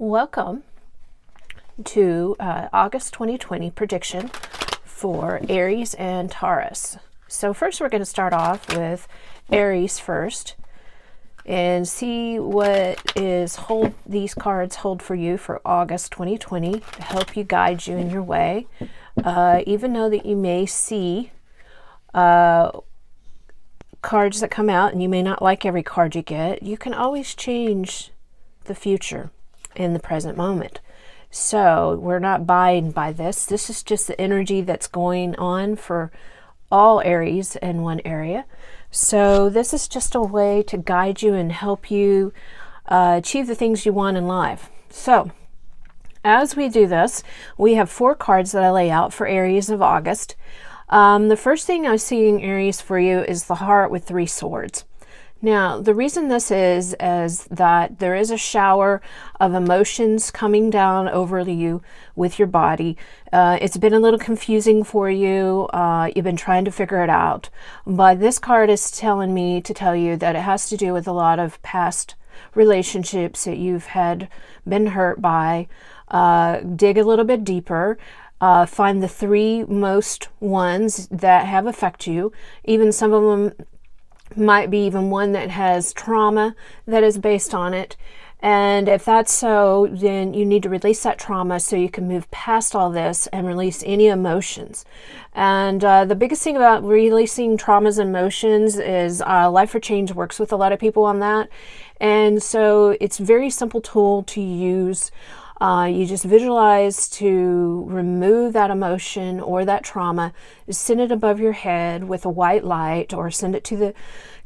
Welcome to August 2020 prediction for Aries and Taurus. So first we're going to start off with Aries first and see what these cards hold for you for August 2020 to help you guide you in your way. Even though that you may see cards that come out and you may not like every card you get, you can always change the future in the present moment. So we're not buying by this. This is just the energy that's going on for all Aries in one area. So this is just a way to guide you and help you achieve the things you want in life. So as we do this, we have 4 cards that I lay out for Aries of August. The first thing I'm seeing, Aries, for you is the Heart with 3 swords. Now, the reason this is that there is a shower of emotions coming down over you with your body. It's been a little confusing for you. You've been trying to figure it out. But this card is telling me to tell you that it has to do with a lot of past relationships that you've been hurt by. Dig a little bit deeper. Find the 3 most ones that have affected you. Even some of them might be even one that has trauma that is based on it. And if that's so, then you need to release that trauma so you can move past all this and release any emotions. And the biggest thing about releasing traumas and emotions is Life for Change works with a lot of people on that. And so it's a very simple tool to use. You just visualize to remove that emotion or that trauma, send it above your head with a white light, or send it to the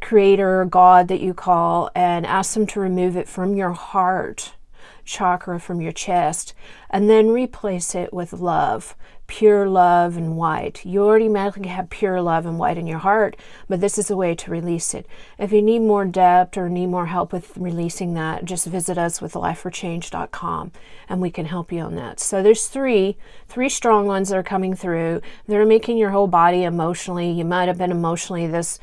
creator or God that you call, and ask them to remove it from your heart chakra, from your chest, and then replace it with love, pure love and white. You already magically have pure love and white in your heart, but this is a way to release it. If you need more depth or need more help with releasing that, just visit us with lifeforchange.com and we can help you on that. So there's three strong ones that are coming through. They're making your whole body emotionally. You might have been emotionally this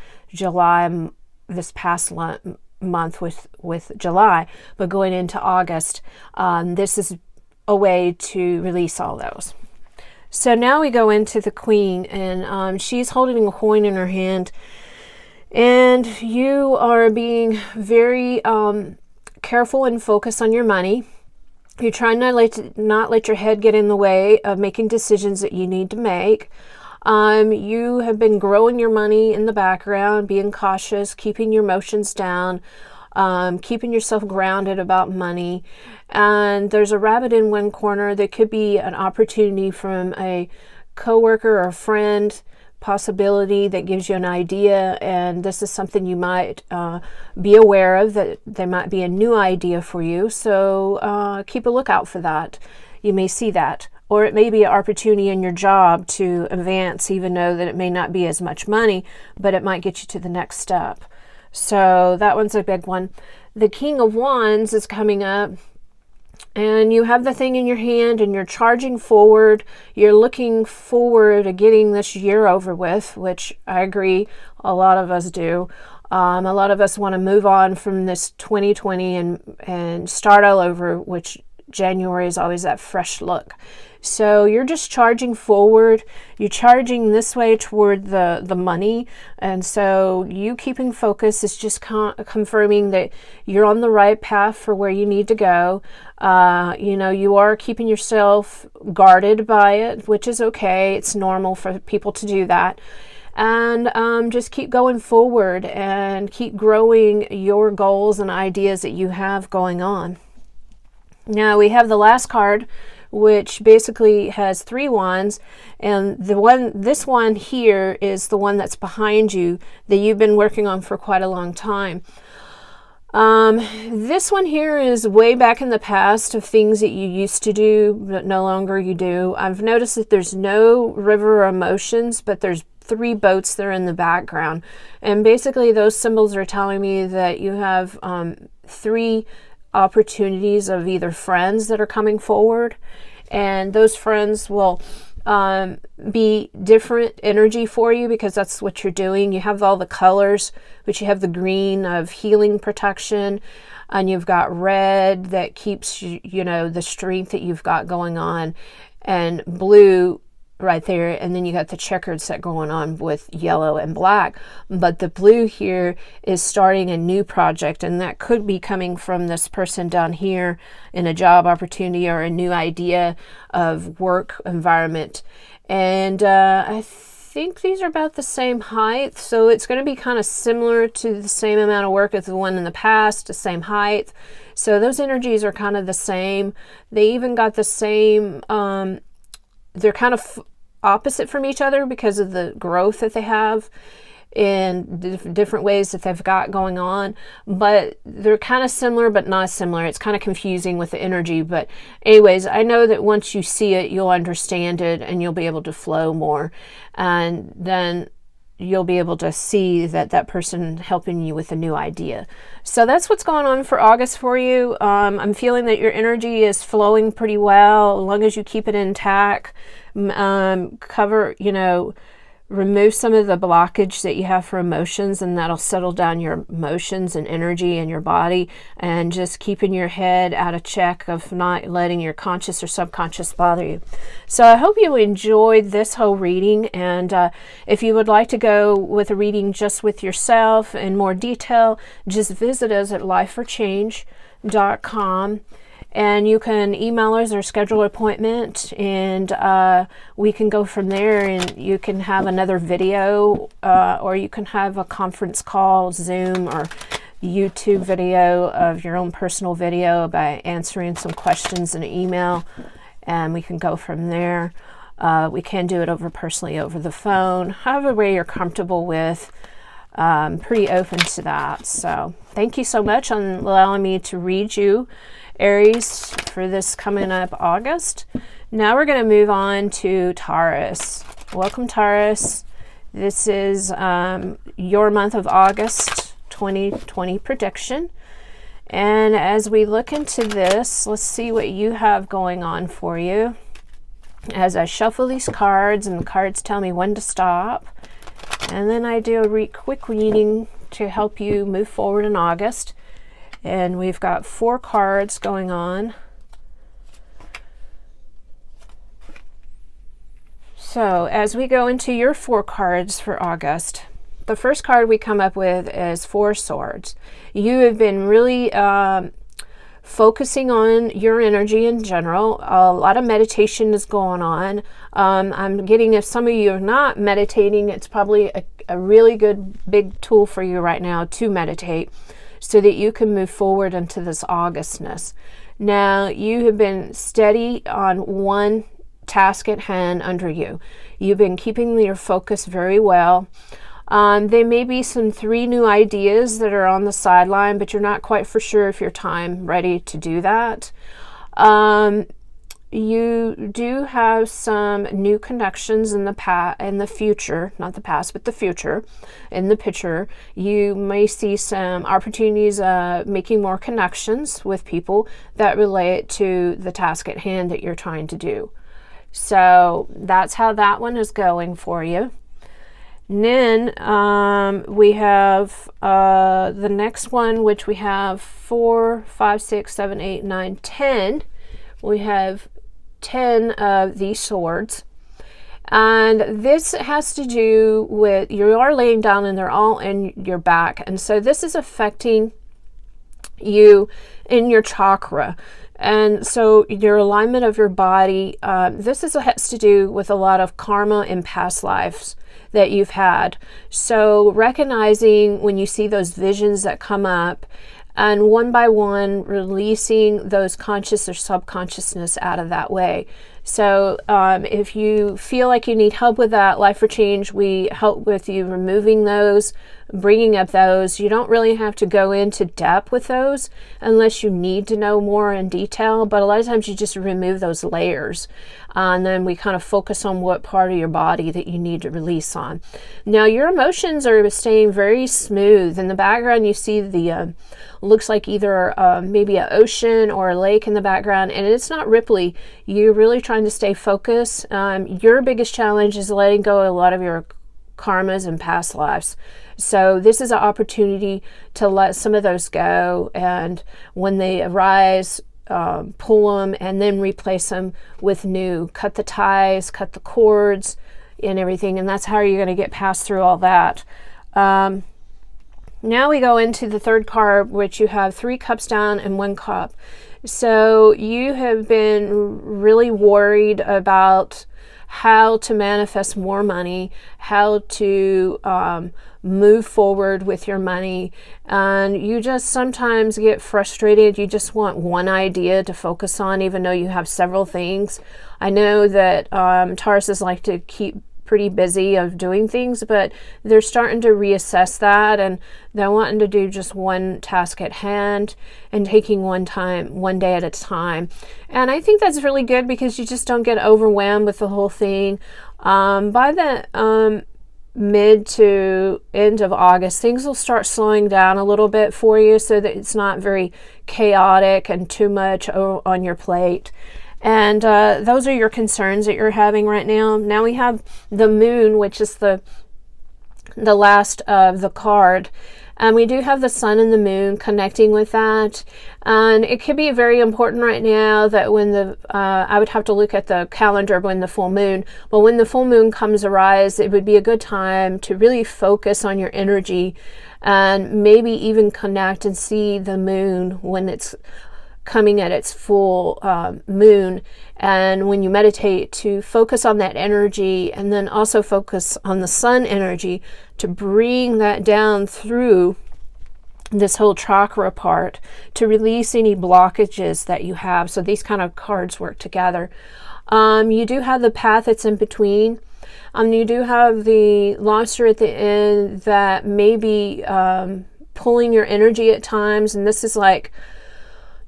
past month with July, but going into August, this is a way to release all those. So now we go into the Queen, and she's holding a coin in her hand, and you are being very careful and focused on your money. You're trying not let your head get in the way of making decisions that you need to make. You have been growing your money in the background, being cautious, keeping your emotions down, keeping yourself grounded about money. And there's a rabbit in one corner that could be an opportunity from a coworker or a friend, possibility that gives you an idea. And this is something you might be aware of, that there might be a new idea for you. So keep a lookout for that. You may see that. Or it may be an opportunity in your job to advance, even though that it may not be as much money, but it might get you to the next step. So that one's a big one. The King of Wands is coming up, and you have the thing in your hand and you're charging forward. You're looking forward to getting this year over with, which I agree a lot of us do. A lot of us want to move on from this 2020 and start all over, which January is always that fresh look. So you're just charging forward. You're charging this way toward the money. And so you keeping focus is just confirming that you're on the right path for where you need to go. You are keeping yourself guarded by it, which is okay. It's normal for people to do that. And just keep going forward and keep growing your goals and ideas that you have going on. Now we have the last card, which basically has 3 wands, and this one here is the one that's behind you that you've been working on for quite a long time. This one here is way back in the past of things that you used to do but no longer you do. I've noticed that there's no river or emotions, but there's 3 boats that are in the background, and basically those symbols are telling me that you have 3 opportunities of either friends that are coming forward, and those friends will be different energy for you, because that's what you're doing. You have all the colors, but you have the green of healing, protection, and you've got red that keeps you know, the strength that you've got going on, and blue right there, and then you got the checkered set going on with yellow and black. But the blue here is starting a new project, and that could be coming from this person down here in a job opportunity or a new idea of work environment. And I think these are about the same height, so it's going to be kind of similar to the same amount of work as the one in the past, the same height. So those energies are kind of the same. They even got the same they're kind of opposite from each other because of the growth that they have in different ways that they've got going on, but they're kind of similar but not similar. It's kind of confusing with the energy, but anyways, I know that once you see it, you'll understand it and you'll be able to flow more, and then you'll be able to see that that person helping you with a new idea. So that's what's going on for August for you. I'm feeling that your energy is flowing pretty well, as long as you keep it intact. Cover, you know, remove some of the blockage that you have for emotions, and that'll settle down your emotions and energy in your body, and just keeping your head out of check of not letting your conscious or subconscious bother you. So I hope you enjoyed this whole reading, and if you would like to go with a reading just with yourself in more detail, just visit us at lifeforchange.com. And you can email us or schedule an appointment, and we can go from there, and you can have another video, or you can have a conference call, Zoom, or YouTube video of your own personal video by answering some questions in an email, and we can go from there. We can do it personally over the phone, however way you're comfortable with. Pretty open to that. So thank you so much on allowing me to read you, Aries, for this coming up August. Now we're going to move on to Taurus. Welcome, Taurus. This is your month of August 2020 prediction. And as we look into this, let's see what you have going on for you. As I shuffle these cards, and the cards tell me when to stop, and then I do a quick reading to help you move forward in August. And we've got 4 cards going on. So as we go into your 4 cards for August, the first card we come up with is 4 Swords. You have been really focusing on your energy in general. A lot of meditation is going on. I'm getting, if some of you are not meditating, it's probably a really good big tool for you right now to meditate, so that you can move forward into this Augustness. Now, you have been steady on one task at hand under you. You've been keeping your focus very well. There may be some 3 new ideas that are on the sideline, but you're not quite for sure if your time ready to do that. You do have some new connections in the future, not the past, but the future, in the picture. You may see some opportunities making more connections with people that relate to the task at hand that you're trying to do. So that's how that one is going for you. And then we have the next one, which we have 4, 5, 6, 7, 8, 9, 10. We have 10 of these swords, and this has to do with, you are laying down and they're all in your back, and so this is affecting you in your chakra, and so your alignment of your body. This has to do with a lot of karma in past lives that you've had. So recognizing when you see those visions that come up, and one by one releasing those conscious or subconsciousness out of that way. So if you feel like you need help with that, Life for Change, we help with you removing those bringing up those. You don't really have to go into depth with those unless you need to know more in detail, but a lot of times you just remove those layers, and then we kind of focus on what part of your body that you need to release on. Now your emotions are staying very smooth. In the background you see the looks like either maybe an ocean or a lake in the background, and it's not ripply. You're really trying to stay focused. Your biggest challenge is letting go of a lot of your karmas and past lives. So this is an opportunity to let some of those go, and when they arise, pull them and then replace them with new. Cut the ties, cut the cords and everything, and that's how you're going to get past through all that. Now we go into the third card, which you have 3 cups down and 1 cup. So you have been really worried about how to manifest more money, how to move forward with your money, and you just sometimes get frustrated. You just want one idea to focus on, even though you have several things. I know that Tauruses like to keep pretty busy of doing things, but they're starting to reassess that, and they're wanting to do just one task at hand and taking one day at a time. And I think that's really good because you just don't get overwhelmed with the whole thing. By the mid to end of August, things will start slowing down a little bit for you so that it's not very chaotic and too much on your plate. And those are your concerns that you're having right now. Now we have the moon, which is the last of the card. And we do have the sun and the moon connecting with that. And it could be very important right now that when I would have to look at the calendar when the full moon, but when the full moon comes arise, it would be a good time to really focus on your energy and maybe even connect and see the moon when it's coming at its full moon, and when you meditate, to focus on that energy, and then also focus on the sun energy to bring that down through this whole chakra part to release any blockages that you have. So these kind of cards work together. You do have the path that's in between. You do have the lobster at the end that may be pulling your energy at times, and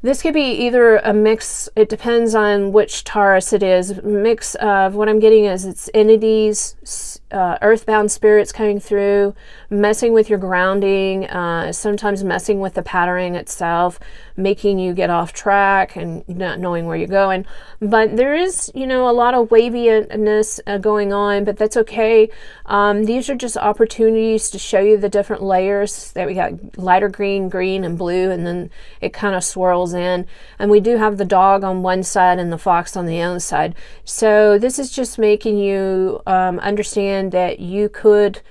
this could be either a mix, it depends on which Taurus it is, mix of what I'm getting is it's entities, earthbound spirits coming through, messing with your grounding, sometimes messing with the patterning itself, making you get off track and not knowing where you're going. But there is, a lot of waviness going on, but that's okay. These are just opportunities to show you the different layers that we got: lighter green, green, and blue, and then it kind of swirls in. And we do have the dog on one side and the fox on the other side. So this is just making you understand that you could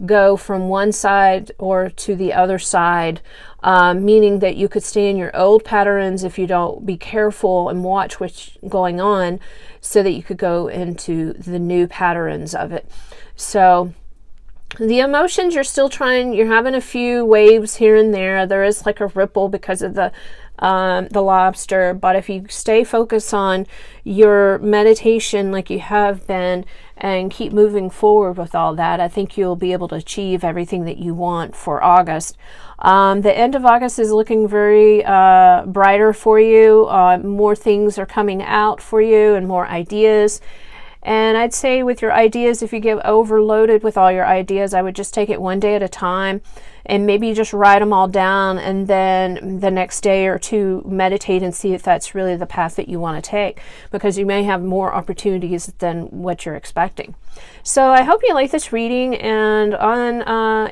go from one side or to the other side, meaning that you could stay in your old patterns if you don't be careful and watch what's going on, so that you could go into the new patterns of it. So the emotions, you're having a few waves here and there. There is like a ripple because of the lobster, but if you stay focused on your meditation like you have been and keep moving forward with all that, I think you'll be able to achieve everything that you want for August. The end of August is looking very brighter for you. More things are coming out for you and more ideas. And I'd say with your ideas, if you get overloaded with all your ideas, I would just take it one day at a time and maybe just write them all down, and then the next day or two meditate and see if that's really the path that you want to take, because you may have more opportunities than what you're expecting. So I hope you like this reading, and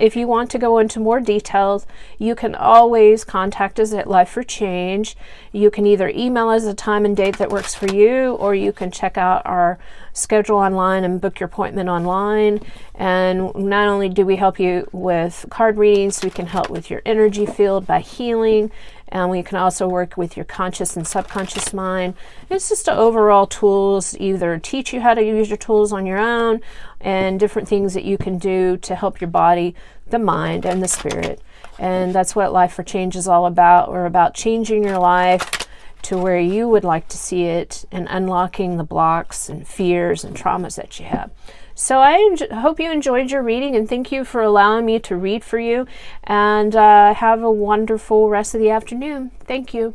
if you want to go into more details, you can always contact us at Life for Change. You can either email us a time and date that works for you, or you can check out our schedule online and book your appointment online. And not only do we help you with card readings, we can help with your energy field by healing, and we can also work with your conscious and subconscious mind. It's just overall tools, either teach you how to use your tools on your own, and different things that you can do to help your body, the mind, and the spirit. And that's what Life for Change is all about. We're about changing your life to where you would like to see it and unlocking the blocks and fears and traumas that you have. So I hope you enjoyed your reading, and thank you for allowing me to read for you. And have a wonderful rest of the afternoon. Thank you.